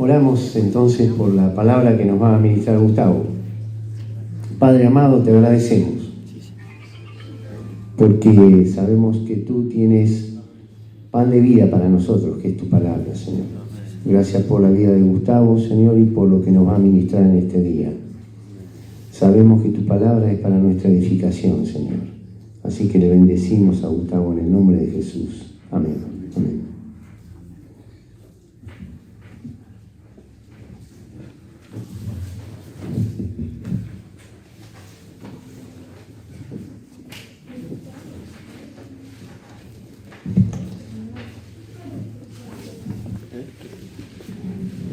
Oramos entonces por la palabra que nos va a ministrar Gustavo. Padre amado, te agradecemos, porque sabemos que tú tienes pan de vida para nosotros, que es tu palabra, Señor. Gracias por la vida de Gustavo, Señor, y por lo que nos va a ministrar en este día. Sabemos que tu palabra es para nuestra edificación, Señor. Así que le bendecimos a Gustavo en el nombre de Jesús. Amén. Amén.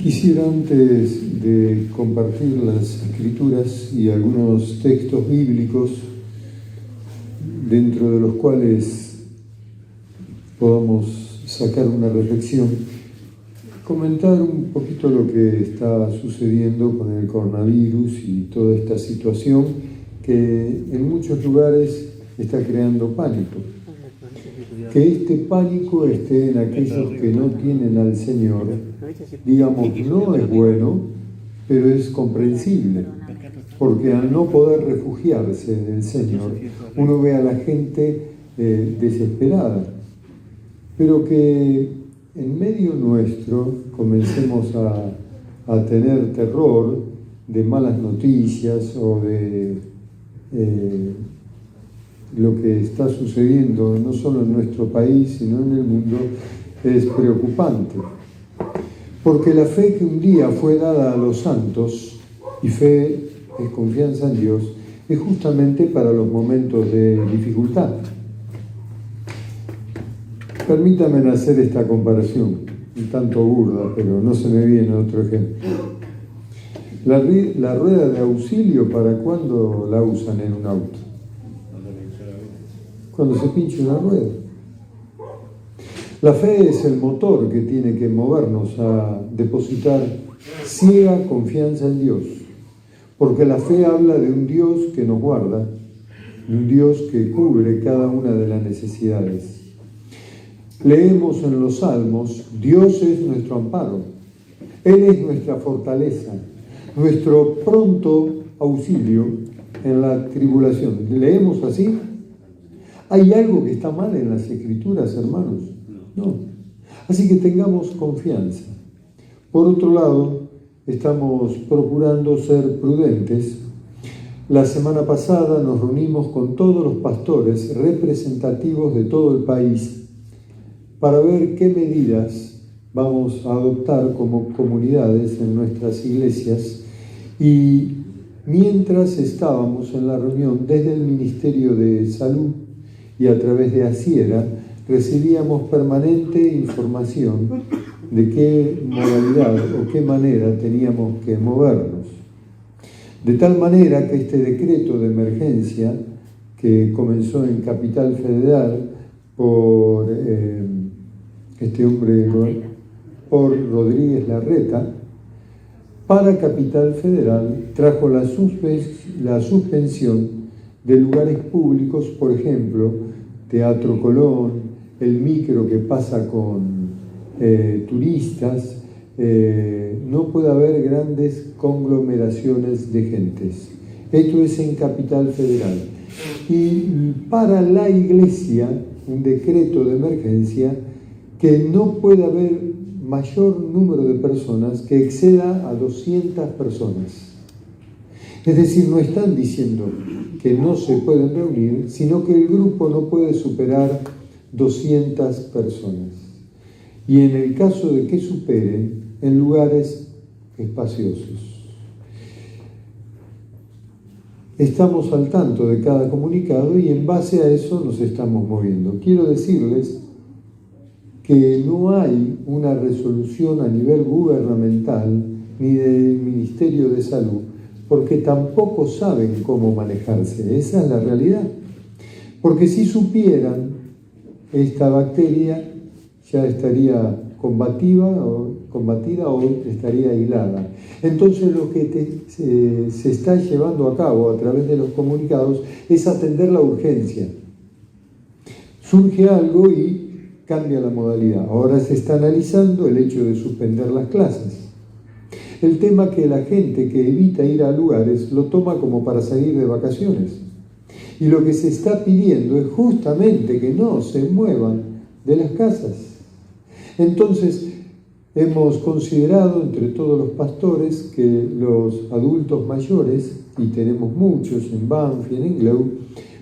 Quisiera, antes de compartir las escrituras y algunos textos bíblicos dentro de los cuales podamos sacar una reflexión, comentar un poquito lo que está sucediendo con el coronavirus y toda esta situación que en muchos lugares está creando pánico. Que este pánico esté en aquellos que no tienen al Señor, digamos, no es bueno, pero es comprensible, porque al no poder refugiarse en el Señor, uno ve a la gente desesperada, pero que en medio nuestro comencemos a tener terror de malas noticias o de lo que está sucediendo no solo en nuestro país, sino en el mundo, es preocupante. Porque la fe que un día fue dada a los santos, y fe es confianza en Dios, es justamente para los momentos de dificultad. Permítame hacer esta comparación, un tanto burda, pero no se me viene otro ejemplo. La rueda de auxilio, ¿para cuándo la usan en un auto? Cuando se pincha una rueda. La fe es el motor que tiene que movernos a depositar ciega confianza en Dios, porque la fe habla de un Dios que nos guarda, de un Dios que cubre cada una de las necesidades. Leemos en los Salmos: Dios es nuestro amparo, Él es nuestra fortaleza, nuestro pronto auxilio en la tribulación. ¿Leemos así? ¿Hay algo que está mal en las Escrituras, hermanos? No. Así que tengamos confianza. Por otro lado, estamos procurando ser prudentes. La semana pasada nos reunimos con todos los pastores representativos de todo el país para ver qué medidas vamos a adoptar como comunidades en nuestras iglesias, y mientras estábamos en la reunión, desde el Ministerio de Salud y a través de Asiera, recibíamos permanente información de qué modalidad o qué manera teníamos que movernos. De tal manera que este decreto de emergencia, que comenzó en Capital Federal por este hombre, por Rodríguez Larreta, para Capital Federal trajo la suspensión de lugares públicos, por ejemplo, Teatro Colón, el micro que pasa con turistas, no puede haber grandes conglomeraciones de gentes. Esto es en Capital Federal. Y para la iglesia, un decreto de emergencia que no puede haber mayor número de personas que exceda a 200 personas. Es decir, no están diciendo que no se pueden reunir, sino que el grupo no puede superar 200 personas. Y en el caso de que superen, en lugares espaciosos. Estamos al tanto de cada comunicado y en base a eso nos estamos moviendo. Quiero decirles que no hay una resolución a nivel gubernamental ni del Ministerio de Salud, porque tampoco saben cómo manejarse. Esa es la realidad. Porque si supieran, esta bacteria ya estaría combatida o estaría aislada. Entonces lo que se está llevando a cabo a través de los comunicados es atender la urgencia. Surge algo y cambia la modalidad. Ahora se está analizando el hecho de suspender las clases. El tema que la gente que evita ir a lugares lo toma como para salir de vacaciones. Y lo que se está pidiendo es justamente que no se muevan de las casas. Entonces, hemos considerado entre todos los pastores que los adultos mayores, y tenemos muchos en Banfield, en Gleu,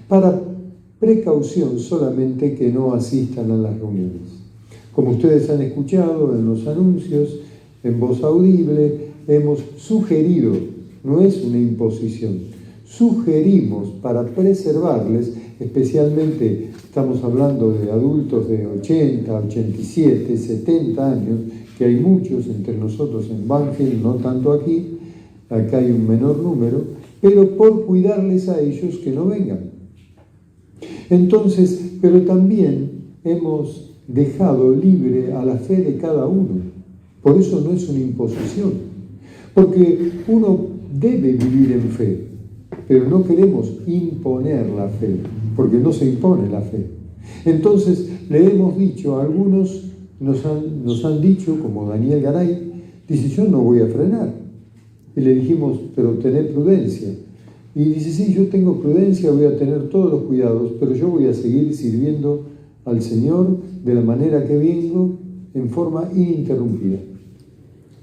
para precaución solamente que no asistan a las reuniones. Como ustedes han escuchado en los anuncios, en voz audible, hemos sugerido, no es una imposición, sugerimos para preservarles, especialmente estamos hablando de adultos de 80, 87, 70 años, que hay muchos entre nosotros en Banfield, no tanto aquí, acá hay un menor número, pero por cuidarles a ellos que no vengan. Entonces, pero también hemos dejado libre a la fe de cada uno. Por eso no es una imposición, porque uno debe vivir en fe, pero no queremos imponer la fe, porque no se impone la fe. Entonces, le hemos dicho a algunos, nos han dicho, como Daniel Garay, dice, yo no voy a frenar. Y le dijimos, pero tened prudencia. Y dice, sí, yo tengo prudencia, voy a tener todos los cuidados, pero yo voy a seguir sirviendo al Señor de la manera que vengo, en forma ininterrumpida.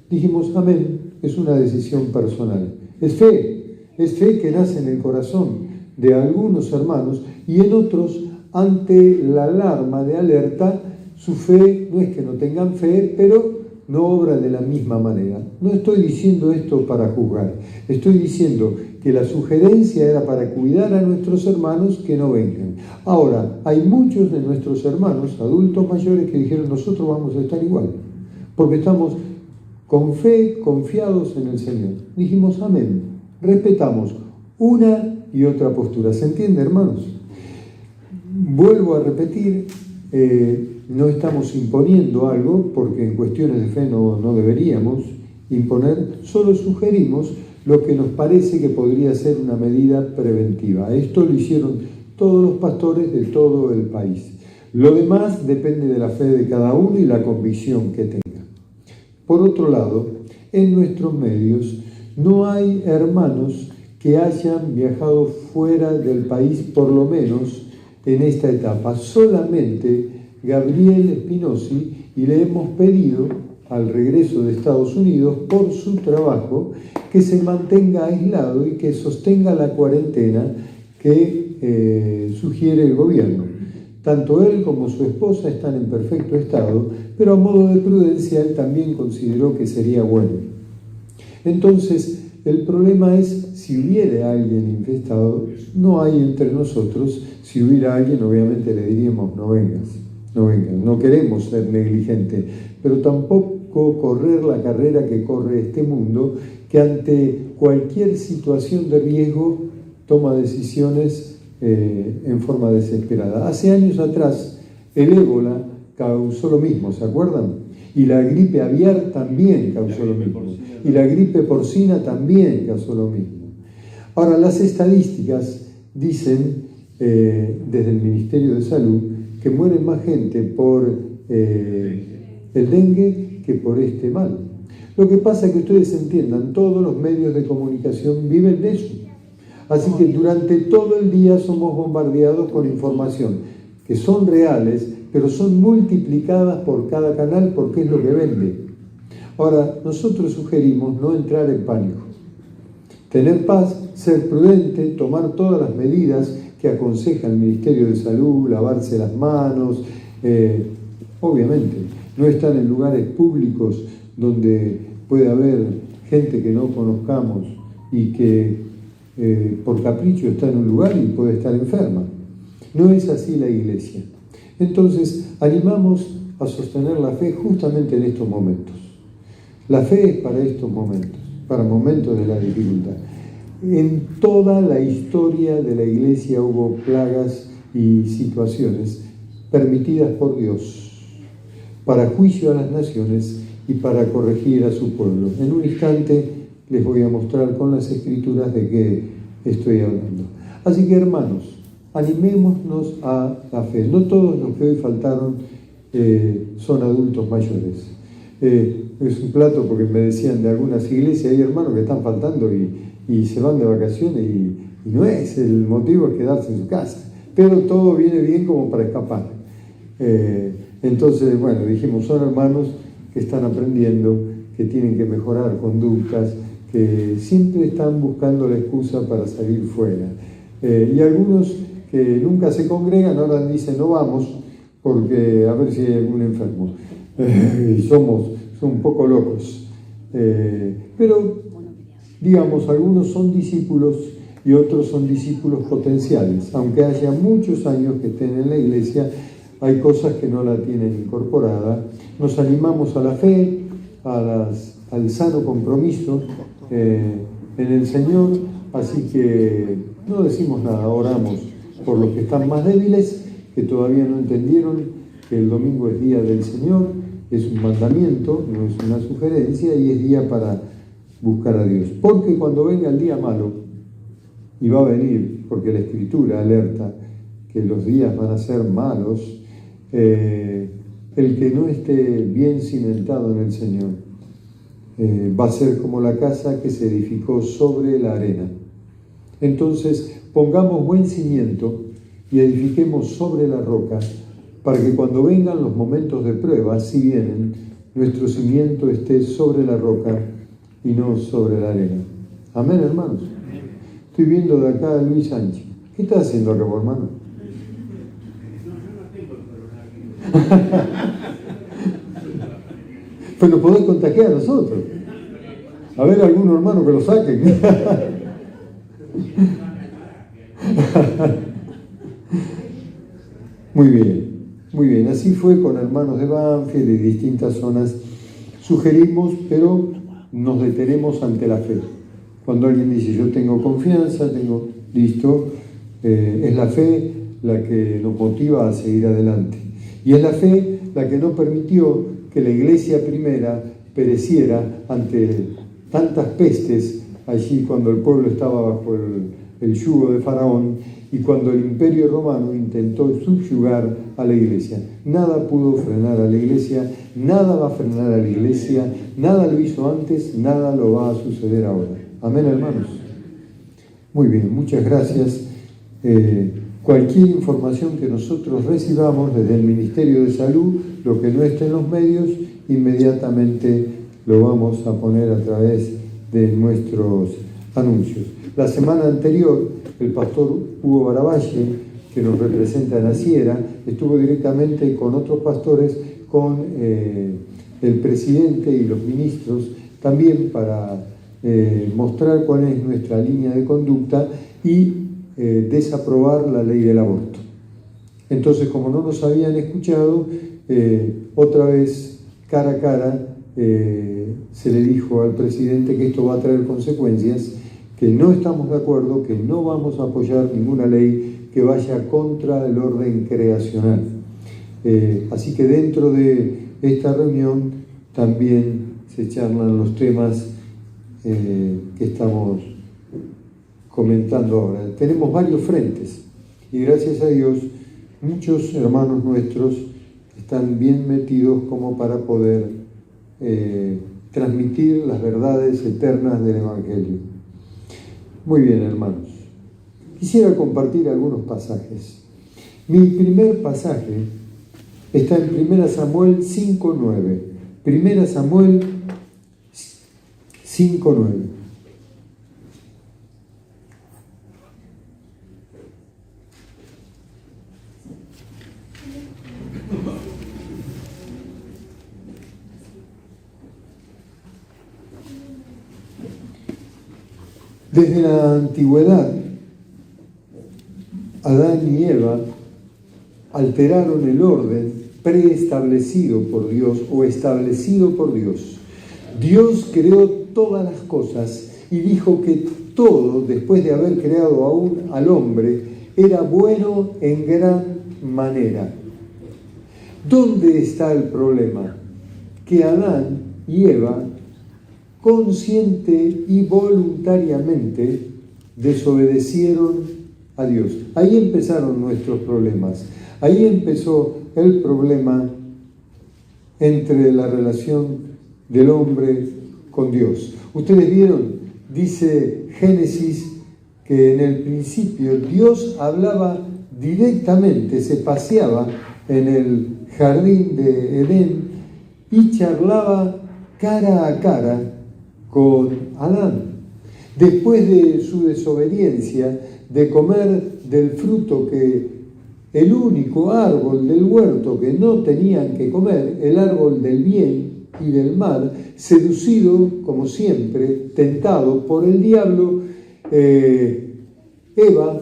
Dijimos, amén, es una decisión personal. Es fe que nace en el corazón de algunos hermanos y en otros, ante la alarma de alerta, su fe no es que no tengan fe, pero no obra de la misma manera. No estoy diciendo esto para juzgar, estoy diciendo que la sugerencia era para cuidar a nuestros hermanos que no vengan. Ahora, hay muchos de nuestros hermanos, adultos mayores, que dijeron, nosotros vamos a estar igual, porque estamos con fe, confiados en el Señor. Dijimos, amén, respetamos una y otra postura. ¿Se entiende, hermanos? Vuelvo a repetir, no estamos imponiendo algo, porque en cuestiones de fe no deberíamos imponer, solo sugerimos lo que nos parece que podría ser una medida preventiva. Esto lo hicieron todos los pastores de todo el país. Lo demás depende de la fe de cada uno y la convicción que tenga. Por otro lado, en nuestros medios no hay hermanos que hayan viajado fuera del país, por lo menos en esta etapa. Solamente Gabriel Espinosi, y le hemos pedido al regreso de Estados Unidos por su trabajo que se mantenga aislado y que sostenga la cuarentena que sugiere el gobierno. Tanto él como su esposa están en perfecto estado, pero a modo de prudencia él también consideró que sería bueno. Entonces, el problema es, si hubiera alguien infectado, no hay entre nosotros. Si hubiera alguien, obviamente le diríamos, no vengas, no queremos ser negligentes, pero tampoco correr la carrera que corre este mundo, que ante cualquier situación de riesgo toma decisiones en forma desesperada. Hace años atrás, el ébola causó lo mismo, ¿se acuerdan? Y la gripe aviar también causó lo mismo. Y la gripe porcina también causó lo mismo. Ahora, las estadísticas dicen, desde el Ministerio de Salud, que muere más gente por el dengue que por este mal. Lo que pasa es que ustedes entiendan, todos los medios de comunicación viven de eso. Así que durante todo el día somos bombardeados con información que son reales, pero son multiplicadas por cada canal porque es lo que vende. Ahora, nosotros sugerimos no entrar en pánico, tener paz, ser prudente, tomar todas las medidas que aconseja el Ministerio de Salud, lavarse las manos, obviamente, no estar en lugares públicos donde puede haber gente que no conozcamos y que por capricho está en un lugar y puede estar enferma. No es así la Iglesia. Entonces, animamos a sostener la fe justamente en estos momentos. La fe es para estos momentos, para momentos de la dificultad. En toda la historia de la Iglesia hubo plagas y situaciones permitidas por Dios para juicio a las naciones y para corregir a su pueblo. En un instante les voy a mostrar con las Escrituras de qué estoy hablando. Así que, hermanos, animémonos a la fe. No todos los que hoy faltaron son adultos mayores. Es un plato porque me decían de algunas iglesias, hay hermanos que están faltando y se van de vacaciones y no es, el motivo es quedarse en su casa, pero todo viene bien como para escapar. Entonces, bueno, dijimos, son hermanos que están aprendiendo, que tienen que mejorar conductas, que siempre están buscando la excusa para salir fuera. Y algunos que nunca se congregan ahora dicen, no vamos, porque a ver si hay algún enfermo. Son un poco locos. Pero, digamos, algunos son discípulos y otros son discípulos potenciales. Aunque haya muchos años que estén en la iglesia, hay cosas que no la tienen incorporada. Nos animamos a la fe, al sano compromiso en el Señor, así que no decimos nada, oramos por los que están más débiles, que todavía no entendieron que el domingo es día del Señor, es un mandamiento, no es una sugerencia, y es día para buscar a Dios. Porque cuando venga el día malo, y va a venir, porque la Escritura alerta que los días van a ser malos, el que no esté bien cimentado en el Señor va a ser como la casa que se edificó sobre la arena. Entonces, pongamos buen cimiento y edifiquemos sobre la roca, para que cuando vengan los momentos de prueba, si vienen, nuestro cimiento esté sobre la roca y no sobre la arena. Amén, hermanos. Estoy viendo de acá a Luis Sánchez. ¿Qué está haciendo acá, hermano? Pues lo podés contagiar a nosotros. A ver, algún hermano que lo saquen. Muy bien, muy bien. Así fue con hermanos de Banfield y distintas zonas. Sugerimos, pero nos detenemos ante la fe. Cuando alguien dice, yo tengo confianza, listo, es la fe la que nos motiva a seguir adelante. Y es la fe la que no permitió que la iglesia primera pereciera ante tantas pestes allí cuando el pueblo estaba bajo el yugo de Faraón y cuando el imperio romano intentó subyugar a la iglesia. Nada pudo frenar a la iglesia, nada va a frenar a la iglesia, nada lo hizo antes, nada lo va a suceder ahora. Amén, hermanos. Muy bien, muchas gracias. Cualquier información que nosotros recibamos desde el Ministerio de Salud, lo que no esté en los medios, inmediatamente lo vamos a poner a través de nuestros anuncios. La semana anterior, el pastor Hugo Baravalle, que nos representa en la Sierra, estuvo directamente con otros pastores, con el presidente y los ministros, también para mostrar cuál es nuestra línea de conducta y desaprobar la ley del aborto. Entonces, como no nos habían escuchado, otra vez, cara a cara, se le dijo al presidente que esto va a traer consecuencias, que no estamos de acuerdo, que no vamos a apoyar ninguna ley que vaya contra el orden creacional. Así que dentro de esta reunión también se charlan los temas que estamos comentando ahora. Tenemos varios frentes y gracias a Dios muchos hermanos nuestros están bien metidos como para poder transmitir las verdades eternas del Evangelio. Muy bien, hermanos. Quisiera compartir algunos pasajes. Mi primer pasaje está en 1 Samuel 5:9. 1 Samuel 5:9. Desde la antigüedad, Adán y Eva alteraron el orden preestablecido por Dios o establecido por Dios. Dios creó todas las cosas y dijo que todo, después de haber creado aún al hombre, era bueno en gran manera. ¿Dónde está el problema? Que Adán y Eva, consciente y voluntariamente, desobedecieron a Dios. Ahí empezaron nuestros problemas. Ahí empezó el problema entre la relación del hombre con Dios. Ustedes vieron, dice Génesis, que en el principio Dios hablaba directamente, se paseaba en el jardín de Edén y charlaba cara a cara con Adán. Después de su desobediencia, de comer del fruto el único árbol del huerto que no tenían que comer, el árbol del bien y del mal, seducido, como siempre, tentado por el diablo, Eva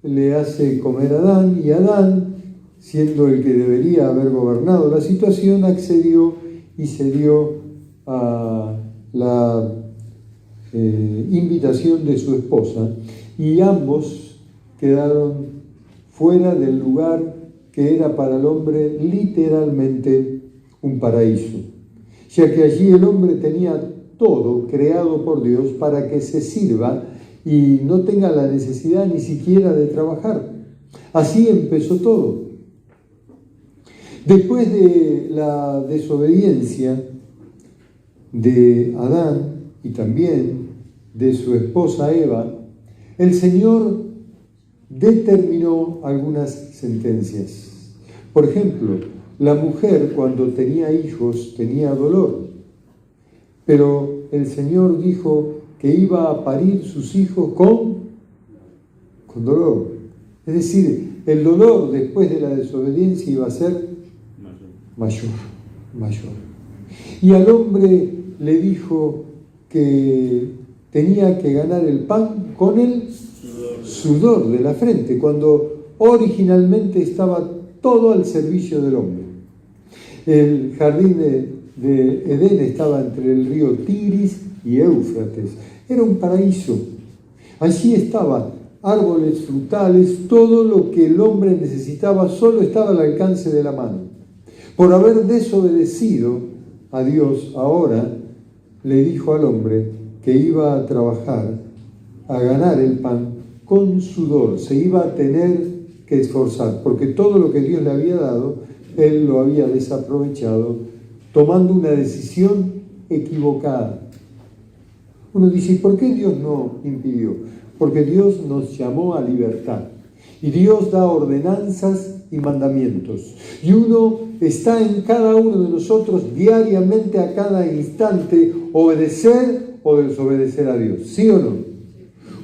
le hace comer a Adán, y Adán, siendo el que debería haber gobernado la situación, accedió y cedió a la invitación de su esposa, y ambos quedaron fuera del lugar que era para el hombre literalmente un paraíso, ya que allí el hombre tenía todo creado por Dios para que se sirva y no tenga la necesidad ni siquiera de trabajar. Así empezó todo. Después de la desobediencia de Adán y también de su esposa Eva, el Señor determinó algunas sentencias. Por ejemplo, la mujer cuando tenía hijos tenía dolor, pero el Señor dijo que iba a parir sus hijos con dolor. Es decir, el dolor después de la desobediencia iba a ser mayor. Y al hombre le dijo que tenía que ganar el pan con el sudor de la frente, cuando originalmente estaba todo al servicio del hombre. El jardín de Edén estaba entre el río Tigris y Éufrates. Era un paraíso. Allí estaban árboles frutales, todo lo que el hombre necesitaba solo estaba al alcance de la mano. Por haber desobedecido a Dios, ahora le dijo al hombre que iba a trabajar, a ganar el pan con sudor, se iba a tener que esforzar, porque todo lo que Dios le había dado, él lo había desaprovechado, tomando una decisión equivocada. Uno dice, ¿por qué Dios no impidió? Porque Dios nos llamó a libertad, y Dios da ordenanzas y mandamientos, y uno está en cada uno de nosotros diariamente, a cada instante, obedecer o desobedecer a Dios, ¿sí o no?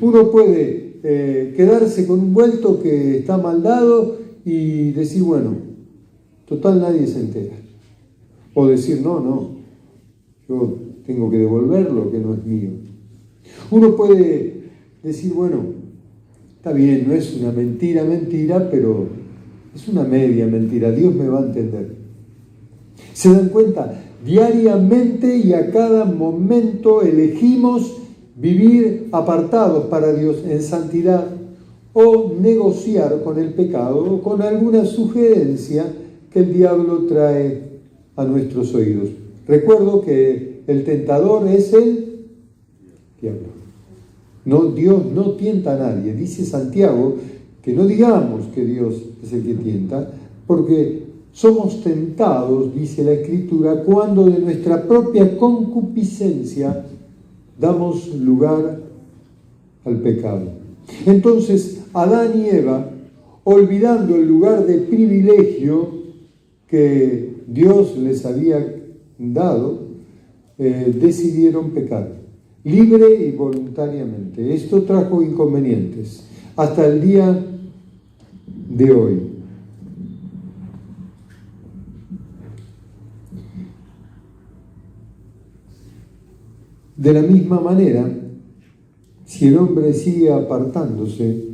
Uno puede quedarse con un vuelto que está mal dado y decir, bueno, total nadie se entera. O decir, no, yo tengo que devolver lo que no es mío. Uno puede decir, bueno, está bien, no es una mentira, pero es una media mentira, Dios me va a entender. ¿Se dan cuenta? Diariamente y a cada momento elegimos vivir apartados para Dios en santidad, o negociar con el pecado o con alguna sugerencia que el diablo trae a nuestros oídos. Recuerdo que el tentador es el diablo. No, Dios no tienta a nadie. Dice Santiago que no digamos que Dios es el que tienta, porque somos tentados, dice la Escritura, cuando de nuestra propia concupiscencia damos lugar al pecado. Entonces, Adán y Eva, olvidando el lugar de privilegio que Dios les había dado, decidieron pecar, libre y voluntariamente. Esto trajo inconvenientes hasta el día de hoy. De la misma manera, si el hombre sigue apartándose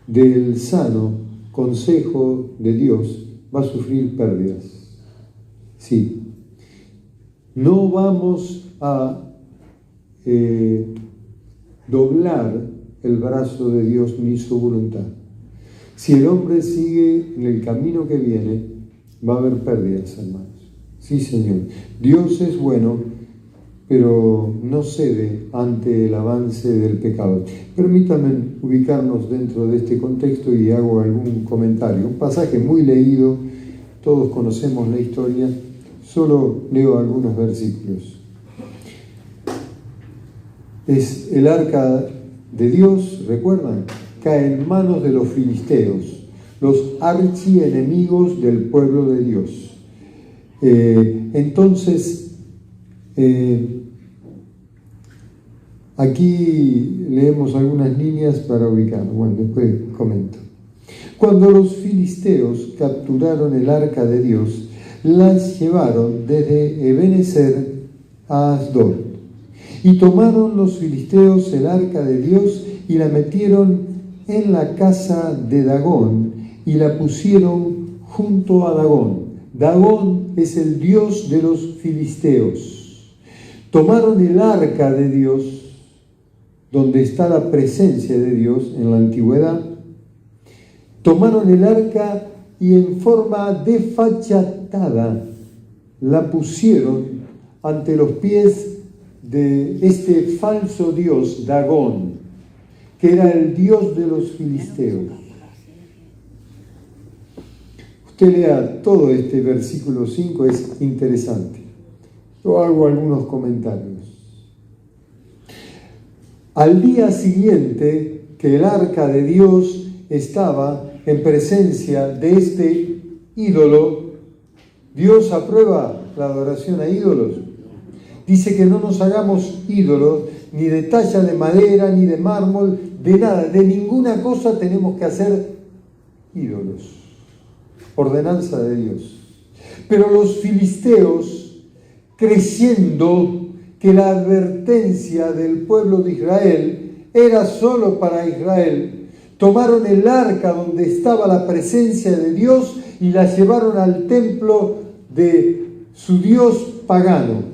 del sano consejo de Dios, va a sufrir pérdidas. Sí, no vamos a doblar el brazo de Dios ni su voluntad. Si el hombre sigue en el camino que viene, va a haber pérdidas, hermanos. Sí, Señor. Dios es bueno, pero no cede ante el avance del pecado. Permítanme ubicarnos dentro de este contexto y hago algún comentario. Un pasaje muy leído, todos conocemos la historia, solo leo algunos versículos. es el arca de Dios, ¿recuerdan? Cae en manos de los filisteos, los archienemigos del pueblo de Dios. Entonces, aquí leemos algunas líneas para ubicar. Bueno, después comento. Cuando los filisteos capturaron el arca de Dios, las llevaron desde Ebenezer a Asdod. Y tomaron los filisteos el arca de Dios y la metieron en la casa de Dagón y la pusieron junto a Dagón. Dagón es el dios de los filisteos. Tomaron el arca de Dios, donde está la presencia de Dios en la antigüedad. Tomaron el arca y en forma desfachatada la pusieron ante los pies de este falso dios, Dagón, que era el dios de los filisteos. Usted lea todo este versículo 5, es interesante. Yo hago algunos comentarios. Al día siguiente que el arca de Dios estaba en presencia de este ídolo, Dios aprueba la adoración a ídolos. Dice que no nos hagamos ídolos, ni de talla de madera, ni de mármol, de nada, de ninguna cosa tenemos que hacer ídolos. Ordenanza de Dios. Pero los filisteos, creyendo que la advertencia del pueblo de Israel era solo para Israel, tomaron el arca donde estaba la presencia de Dios y la llevaron al templo de su dios pagano,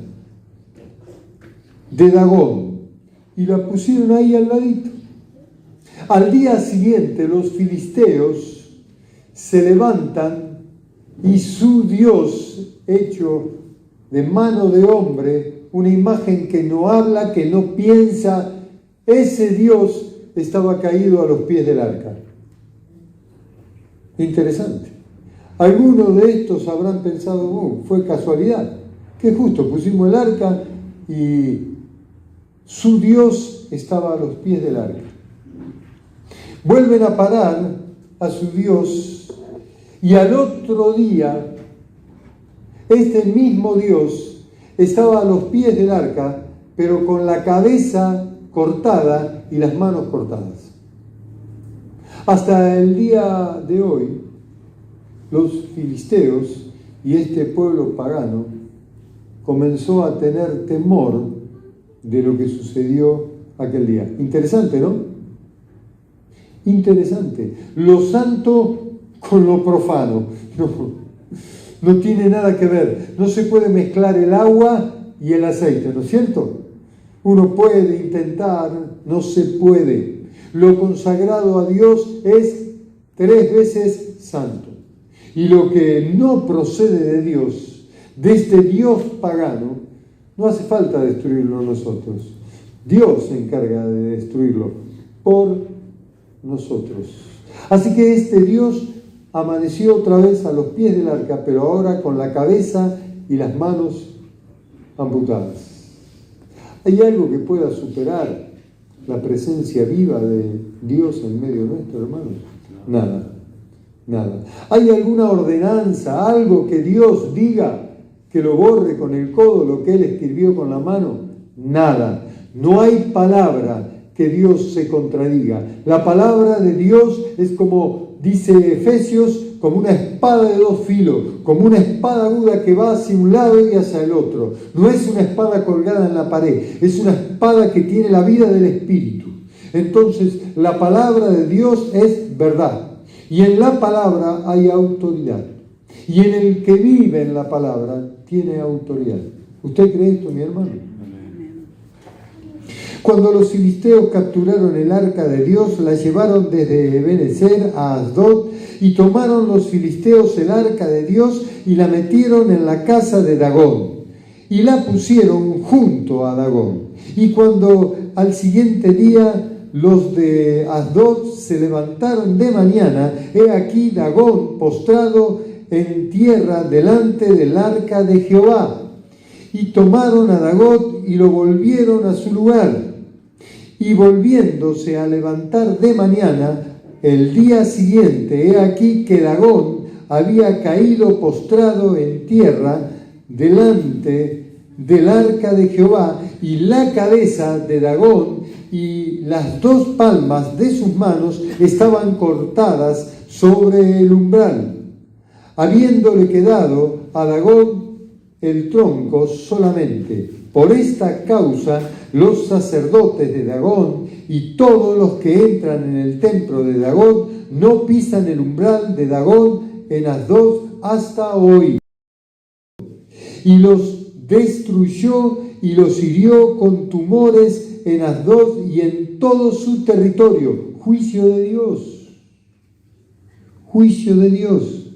de Dagón, y la pusieron ahí al ladito. Al día siguiente los filisteos se levantan y su dios, hecho de mano de hombre, una imagen que no habla, que no piensa, ese dios estaba caído a los pies del arca. Interesante. Algunos de estos habrán pensado, fue casualidad. Qué justo, pusimos el arca y su Dios estaba a los pies del arca. Vuelven a parar a su Dios y al otro día este mismo Dios estaba a los pies del arca, pero con la cabeza cortada y las manos cortadas. Hasta el día de hoy, los filisteos y este pueblo pagano comenzó a tener temor de lo que sucedió aquel día. Interesante, ¿no? Interesante. Lo santo con lo profano. No tiene nada que ver. No se puede mezclar el agua y el aceite, ¿no es cierto? Uno puede intentar, no se puede. Lo consagrado a Dios es 3 veces santo. Y lo que no procede de Dios, de este Dios pagano, no hace falta destruirlo nosotros. Dios se encarga de destruirlo por nosotros. Así que este Dios amaneció otra vez a los pies del arca, pero ahora con la cabeza y las manos amputadas. ¿Hay algo que pueda superar la presencia viva de Dios en medio nuestro, hermanos? Nada, nada. ¿Hay alguna ordenanza, algo que Dios diga que lo borre con el codo, lo que Él escribió con la mano? Nada. No hay palabra que Dios se contradiga. La palabra de Dios es como dice Efesios, como una espada de 2 filos, como una espada aguda que va hacia un lado y hacia el otro. No es una espada colgada en la pared, es una espada que tiene la vida del Espíritu. Entonces, la palabra de Dios es verdad. Y en la palabra hay autoridad. Y en el que vive en la palabra tiene autoridad. ¿Usted cree esto, mi hermano? Cuando los filisteos capturaron el arca de Dios, la llevaron desde Ebenezer a Asdod, y tomaron los filisteos el arca de Dios y la metieron en la casa de Dagón, y la pusieron junto a Dagón. Y cuando al siguiente día los de Asdod se levantaron de mañana, he aquí Dagón postrado en tierra delante del arca de Jehová. Y tomaron a Dagón y lo volvieron a su lugar. Y volviéndose a levantar de mañana, el día siguiente, he aquí que Dagón había caído postrado en tierra delante del arca de Jehová, y la cabeza de Dagón y las 2 palmas de sus manos estaban cortadas sobre el umbral, habiéndole quedado a Dagón el tronco solamente. Por esta causa los sacerdotes de Dagón y todos los que entran en el templo de Dagón no pisan el umbral de Dagón en Asdod hasta hoy. Y los destruyó y los hirió con tumores en Asdod y en todo su territorio. Juicio de Dios. Juicio de Dios.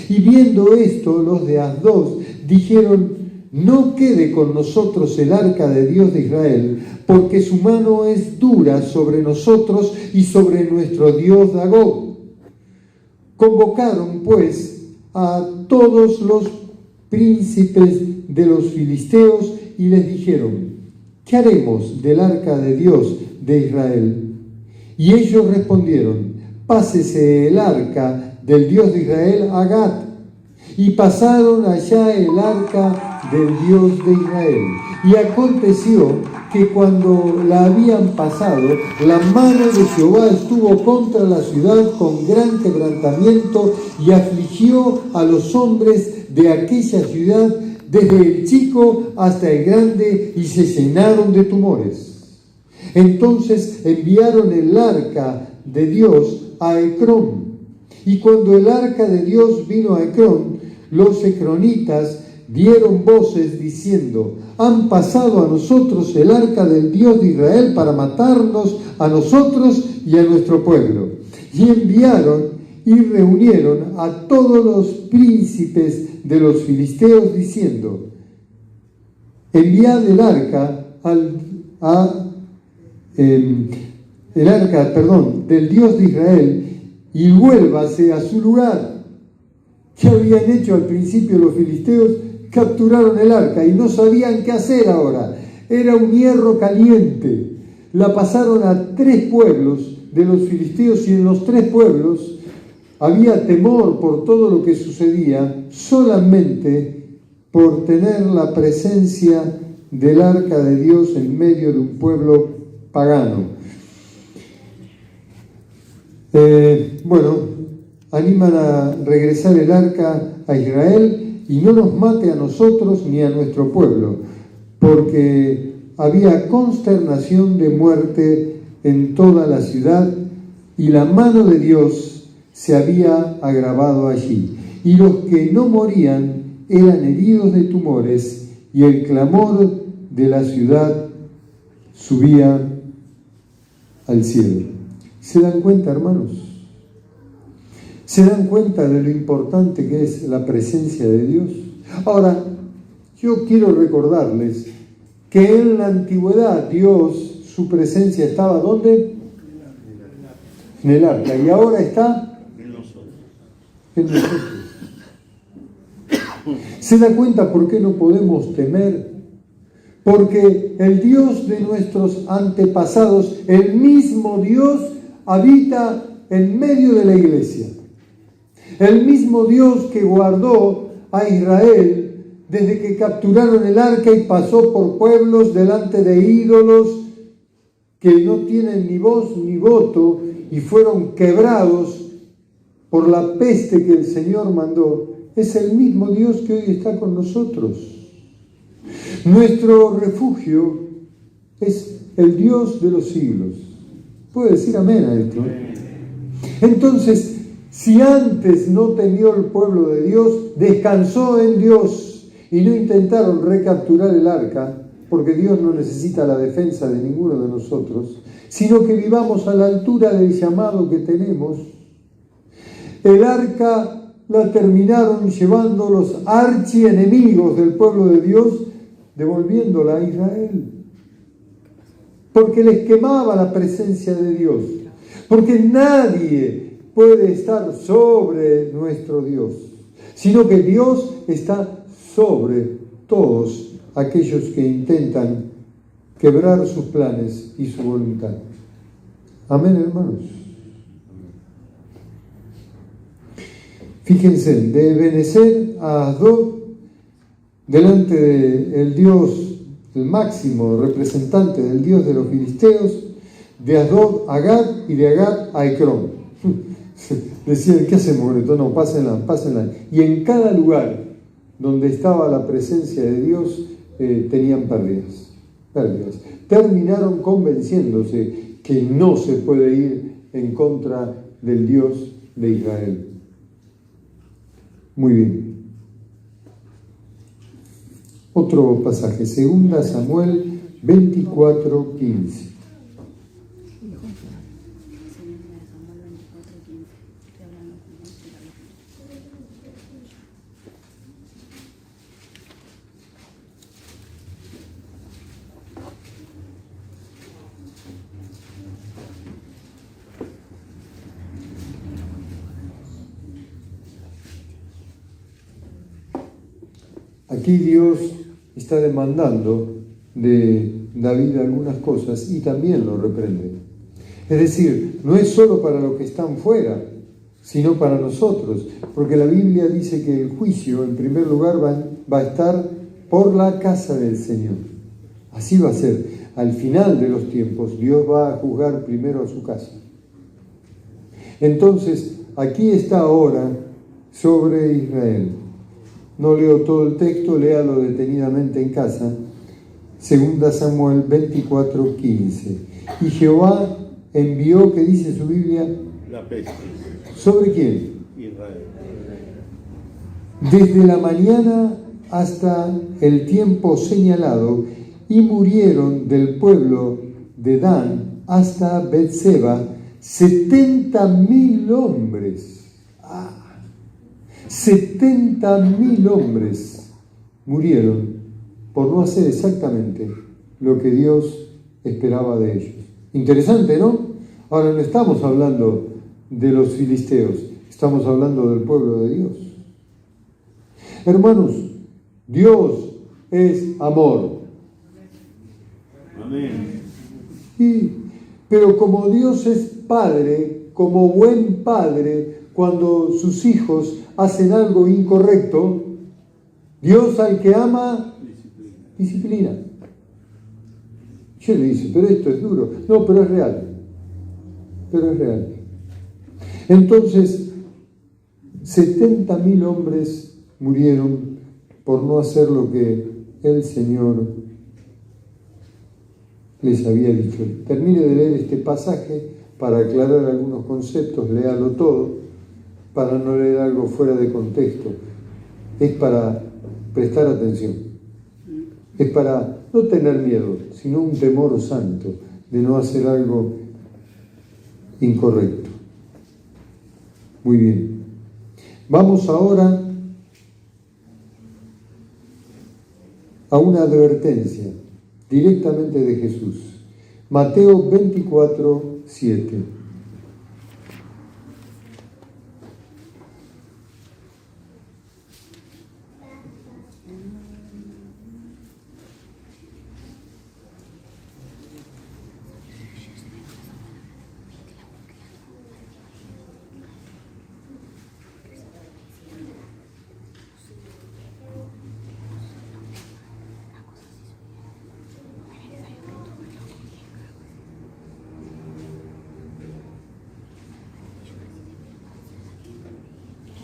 Y viendo esto, los de Asdod dijeron: no quede con nosotros el arca de Dios de Israel, porque su mano es dura sobre nosotros y sobre nuestro Dios Dagón. Convocaron pues a todos los príncipes de los filisteos y les dijeron: ¿qué haremos del arca de Dios de Israel? Y ellos respondieron: pásese el arca del Dios de Israel a Gat. Y pasaron allá el arca del Dios de Israel. Y aconteció que cuando la habían pasado, la mano de Jehová estuvo contra la ciudad con gran quebrantamiento, y afligió a los hombres de aquella ciudad, desde el chico hasta el grande, y se llenaron de tumores. Entonces enviaron el arca de Dios a Ecrón. Y cuando el arca de Dios vino a Ecrón, los ecronitas dieron voces diciendo: han pasado a nosotros el arca del Dios de Israel para matarnos a nosotros y a nuestro pueblo. Y enviaron y reunieron a todos los príncipes de los filisteos diciendo: enviad el arca del Dios de Israel y vuélvase a su lugar. ¿Qué habían hecho al principio los filisteos? Capturaron el arca y no sabían qué hacer ahora. Era un hierro caliente. La pasaron a 3 pueblos de los filisteos, y en los 3 pueblos había temor por todo lo que sucedía, solamente por tener la presencia del arca de Dios en medio de un pueblo pagano. Animan a regresar el arca a Israel y no nos mate a nosotros ni a nuestro pueblo, porque había consternación de muerte en toda la ciudad y la mano de Dios se había agravado allí. Y los que no morían eran heridos de tumores, y el clamor de la ciudad subía al cielo. ¿Se dan cuenta, hermanos? ¿Se dan cuenta de lo importante que es la presencia de Dios? Ahora, yo quiero recordarles que en la antigüedad Dios, su presencia estaba ¿dónde? En el arca. Y ahora está en nosotros. ¿Se da cuenta por qué no podemos temer? Porque el Dios de nuestros antepasados, el mismo Dios, habita en medio de la iglesia. El mismo Dios que guardó a Israel desde que capturaron el arca y pasó por pueblos delante de ídolos que no tienen ni voz ni voto y fueron quebrados por la peste que el Señor mandó, es el mismo Dios que hoy está con nosotros. Nuestro refugio es el Dios de los siglos. ¿Puede decir amén a esto? Entonces, si antes no temió el pueblo de Dios, descansó en Dios y no intentaron recapturar el arca, porque Dios no necesita la defensa de ninguno de nosotros, sino que vivamos a la altura del llamado que tenemos. El arca la terminaron llevando los archienemigos del pueblo de Dios, devolviéndola a Israel, porque les quemaba la presencia de Dios, porque nadie puede estar sobre nuestro Dios, sino que Dios está sobre todos aquellos que intentan quebrar sus planes y su voluntad. Amén, hermanos. Fíjense, de Ebenezer a Asdod, delante del Dios, el máximo representante del Dios de los filisteos, de Asdod a Gad y de Gad a Ecrón. Decían, ¿qué hacemos? No, pásenla. Y en cada lugar donde estaba la presencia de Dios, tenían pérdidas. Terminaron convenciéndose que no se puede ir en contra del Dios de Israel. Muy bien. Otro pasaje, 2 Samuel 24:15. Aquí Dios está demandando de David algunas cosas y también lo reprende. Es decir, no es solo para los que están fuera, sino para nosotros, porque la Biblia dice que el juicio, en primer lugar, va a estar por la casa del Señor. Así va a ser. Al final de los tiempos, Dios va a juzgar primero a su casa. Entonces, aquí está ahora sobre Israel. No leo todo el texto, léalo detenidamente en casa. 2 Samuel 24:15. Y Jehová envió, ¿qué dice su Biblia? La peste. ¿Sobre quién? Israel. Desde la mañana hasta el tiempo señalado, y murieron del pueblo de Dan hasta Betseba 70,000 hombres. 70,000 hombres murieron por no hacer exactamente lo que Dios esperaba de ellos. Interesante, ¿no? Ahora no estamos hablando de los filisteos, estamos hablando del pueblo de Dios. Hermanos, Dios es amor. Amén. Pero como Dios es Padre, como buen Padre, cuando sus hijos hacen algo incorrecto, Dios al que ama, disciplina. Yo le dice, pero esto es duro. No, pero es real. Entonces, 70,000 hombres murieron por no hacer lo que el Señor les había dicho. Termine de leer este pasaje para aclarar algunos conceptos, léalo todo, para no leer algo fuera de contexto. Es para prestar atención. Es para no tener miedo, sino un temor santo de no hacer algo incorrecto. Muy bien. Vamos ahora a una advertencia directamente de Jesús. Mateo 24:7.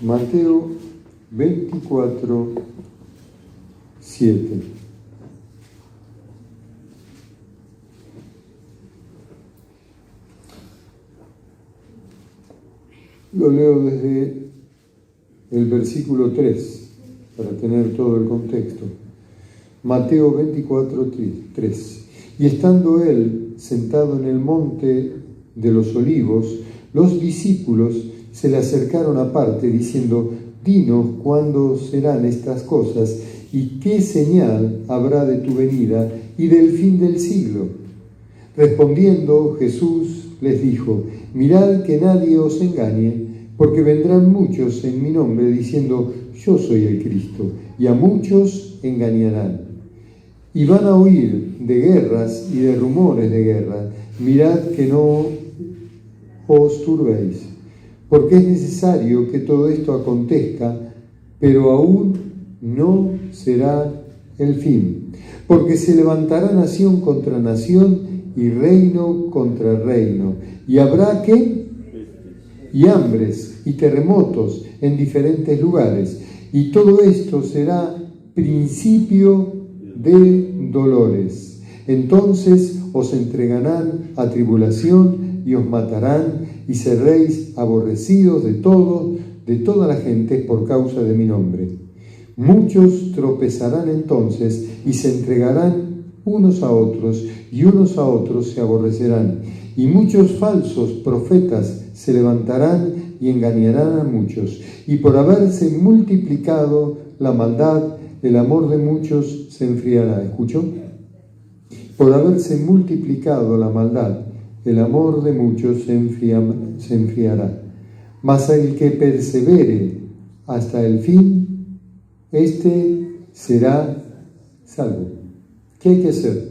Mateo 24:7. Lo leo desde el versículo 3 para tener todo el contexto. Mateo 24:3. Y estando él sentado en el monte de los olivos, los discípulos se le acercaron aparte, diciendo: dinos cuándo serán estas cosas, y qué señal habrá de tu venida y del fin del siglo. Respondiendo Jesús les dijo: mirad que nadie os engañe, porque vendrán muchos en mi nombre diciendo: yo soy el Cristo, y a muchos engañarán. y van a oír de guerras y de rumores de guerra. Mirad que no os turbéis, porque es necesario que todo esto acontezca, pero aún no será el fin. Porque se levantará nación contra nación y reino contra reino. Y habrá ¿qué? Y hambres y terremotos en diferentes lugares. Y todo esto será principio de dolores. Entonces os entregarán a tribulación y os matarán y seréis aborrecidos de toda la gente por causa de mi nombre. Muchos tropezarán entonces y se entregarán unos a otros y unos a otros se aborrecerán. Y muchos falsos profetas se levantarán y engañarán a muchos. Y por haberse multiplicado la maldad, el amor de muchos se enfriará. ¿Escuchó? Por haberse multiplicado la maldad, el amor de muchos se enfriará. Mas el que persevere hasta el fin, éste será salvo. ¿Qué hay que hacer?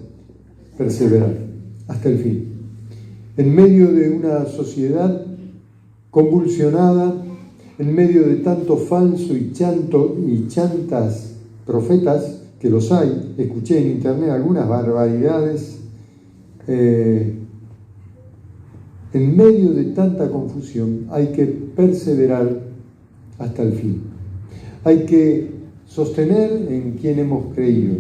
Perseverar hasta el fin. En medio de una sociedad convulsionada, en medio de tanto falso y chantas profetas, que los hay, escuché en internet algunas barbaridades, en medio de tanta confusión hay que perseverar hasta el fin. Hay que sostener en quien hemos creído.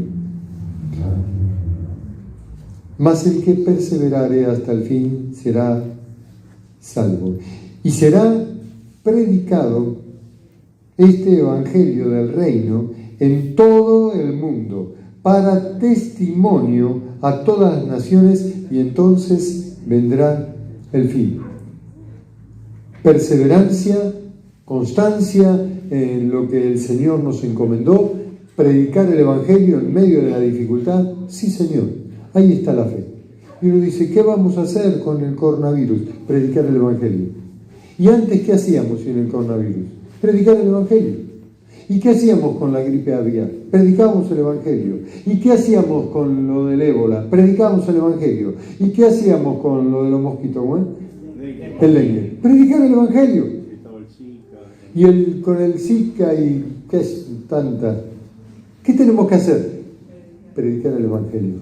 Mas el que perseverare hasta el fin será salvo. Y será predicado este evangelio del reino en todo el mundo, para testimonio a todas las naciones, y entonces vendrá el fin. Perseverancia, constancia en lo que el Señor nos encomendó, predicar el evangelio en medio de la dificultad. Sí, Señor, ahí está la fe. Y uno dice, ¿qué vamos a hacer con el coronavirus? Predicar el evangelio. ¿Y antes qué hacíamos sin el coronavirus? Predicar el evangelio. ¿Y qué hacíamos con la gripe aviar? Predicamos el evangelio. ¿Y qué hacíamos con lo del ébola? Predicamos el evangelio. ¿Y qué hacíamos con lo de los mosquitos? El dengue. Predicar el evangelio. Y con el Zika y qué es tanta. ¿Qué tenemos que hacer? Predicar el evangelio.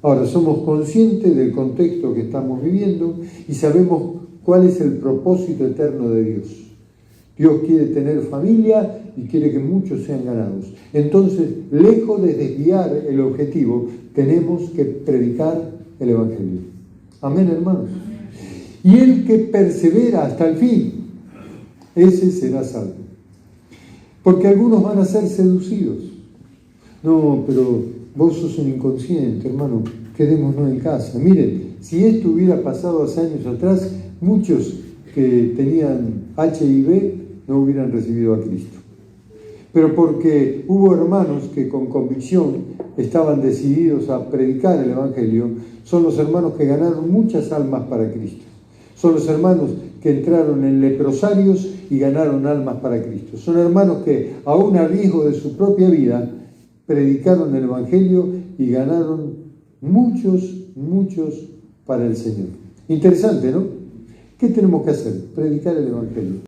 Ahora, somos conscientes del contexto que estamos viviendo y sabemos cuál es el propósito eterno de Dios. Dios quiere tener familia y quiere que muchos sean ganados. Entonces, lejos de desviar el objetivo, tenemos que predicar el evangelio. Amén, hermanos. Y el que persevera hasta el fin, ese será salvo. Porque algunos van a ser seducidos. No, pero vos sos un inconsciente, hermano, quedémonos en casa. Miren, si esto hubiera pasado hace años atrás, muchos que tenían HIV no hubieran recibido a Cristo. Pero porque hubo hermanos que con convicción estaban decididos a predicar el evangelio, son los hermanos que ganaron muchas almas para Cristo. Son los hermanos que entraron en leprosarios y ganaron almas para Cristo. Son hermanos que, aún a riesgo de su propia vida, predicaron el evangelio y ganaron muchos para el Señor. Interesante, ¿no? ¿Qué tenemos que hacer? Predicar el evangelio.